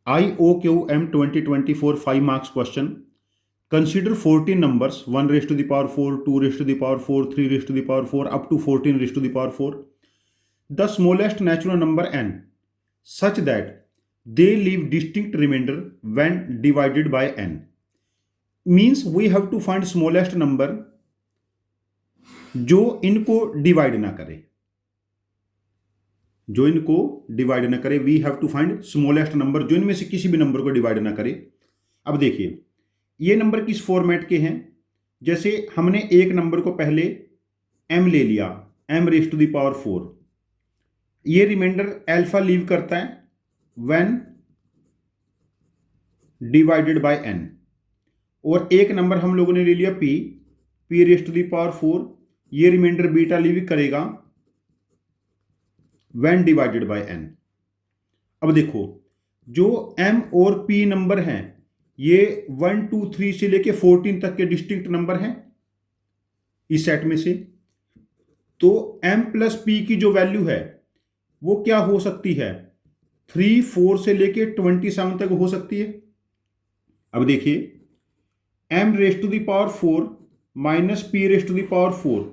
IOQM 2024 5 marks question. Consider 14 numbers 1 raised to the power 4, 2 raised to the power 4, 3 raised to the power 4 up to 14 raised to the power 4. The smallest natural number n such that they leave distinct remainder when divided by n. Means we have to find smallest number जो इनको divide ना करे, जो इनको divide ना करे. We have to find smallest number जो इनमें से किसी भी नंबर को डिवाइड ना करे. अब देखिए ये नंबर किस फॉर्मेट के हैं. जैसे हमने एक नंबर को पहले m ले लिया, m raise to the power 4. ये रिमाइंडर अल्फा लीव करता है व्हेन डिवाइडेड बाय n. और एक नंबर हम लोगों ने ले लिया p raise to the power 4. ये रिमाइंडर बीटा लीव करेगा व्हेन डिवाइडेड बाय n. अब देखो जो m और p नंबर हैं ये 1 2 3 से लेके 14 तक के डिस्टिंक्ट नंबर हैं इस सेट में से. तो m प्लस p की जो वैल्यू है वो क्या हो सकती है, 3 4 से लेके 27 तक हो सकती है. अब देखिए m raise to the power 4 minus p raise to the power 4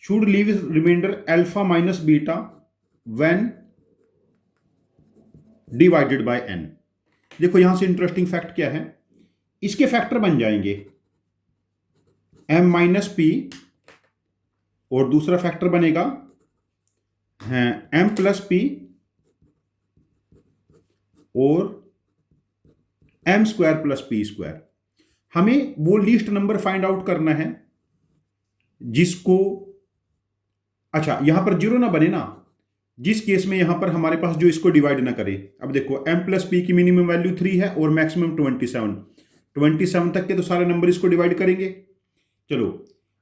should leave remainder alpha minus beta when divided by n. देखो यहां से इंटरेस्टिंग फैक्ट क्या है, इसके फैक्टर बन जाएंगे m माइनस p और दूसरा फैक्टर बनेगा m प्लस p और m square plus p square. हमें वो लीस्ट नंबर फाइंड आउट करना है जिसको, अच्छा यहां पर जीरो ना बने ना, जिस केस में यहां पर हमारे पास जो इसको डिवाइड ना करे. अब देखो m प्लस p की मिनिमम वैल्यू 3 है और मैक्सिमम 27 तक के तो सारे नंबर इसको डिवाइड करेंगे. चलो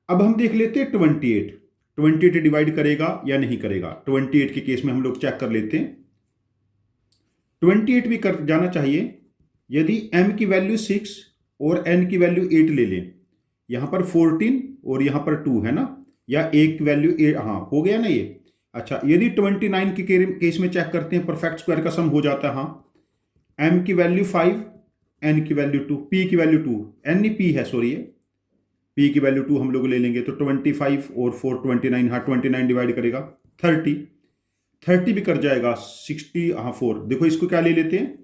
अब हम देख लेते हैं 28 डिवाइड करेगा या नहीं करेगा. 28 के केस में हम लोग चेक कर लेते हैं. 28 भी कर जाना चाहिए यदि m की वैल्यू 6 और n की वैल्यू 8 ले लें. यहां पर 14 और यहां पर 2 है ना, या एक वैल्यू 8, हाँ हो गया ना ये. अच्छा यदि 29 के केस में चेक करते हैं, परफेक्ट स्क्वायर का सम हो जाता है. हाँ m की वैल्यू 5, n की वैल्यू 2, p की वैल्यू 2, n नहीं p है सॉरी, p की वैल्यू 2 हम लोग ले लेंगे. तो 25 और 4 29, हाँ 29 डिवाइड करेगा 30 भी कर जाएगा 60, हाँ 4. देखो इसको क्या ले लेते हैं,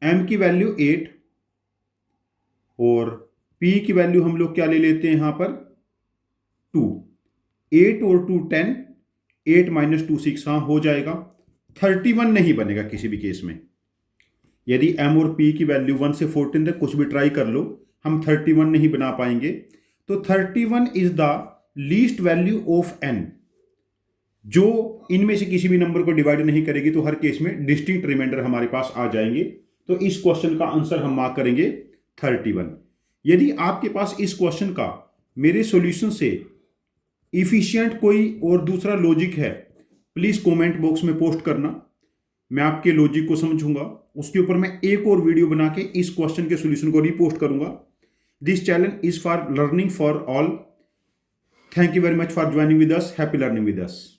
m की वैल्यू 8 और p की वैल्यू हम लोग क्या ले लेते हैं यहां पर 2. 8 और 2 10, 8 माइनस 2 6, हाँ हो जाएगा. 31 नहीं बनेगा किसी भी केस में. यदि m और p की वैल्यू 1 से 14 तक कुछ भी ट्राई कर लो, हम 31 नहीं बना पाएंगे. तो 31 is the least value of n जो इनमें से किसी भी नंबर को डिवाइड नहीं करेगी. तो हर केस में डिस्टिंक्ट रिमाइंडर हमारे पास आ जाएंगे. तो इस क्वेश्चन का आंसर हम मार्क करेंगे 31. यदि आपके पास इस क्वेश्चन का मेरे सॉल्यूशन से इफिशिएंट कोई और दूसरा लॉजिक है, प्लीज कमेंट बॉक्स में पोस्ट करना. मैं आपके लॉजिक को समझूंगा, उसके ऊपर मैं एक और वीडियो बना के इस क्वेश्चन के सॉल्यूशन को रीपोस्ट करूंगा. This channel is for learning for all. Thank you very much for joining with us. Happy learning with us.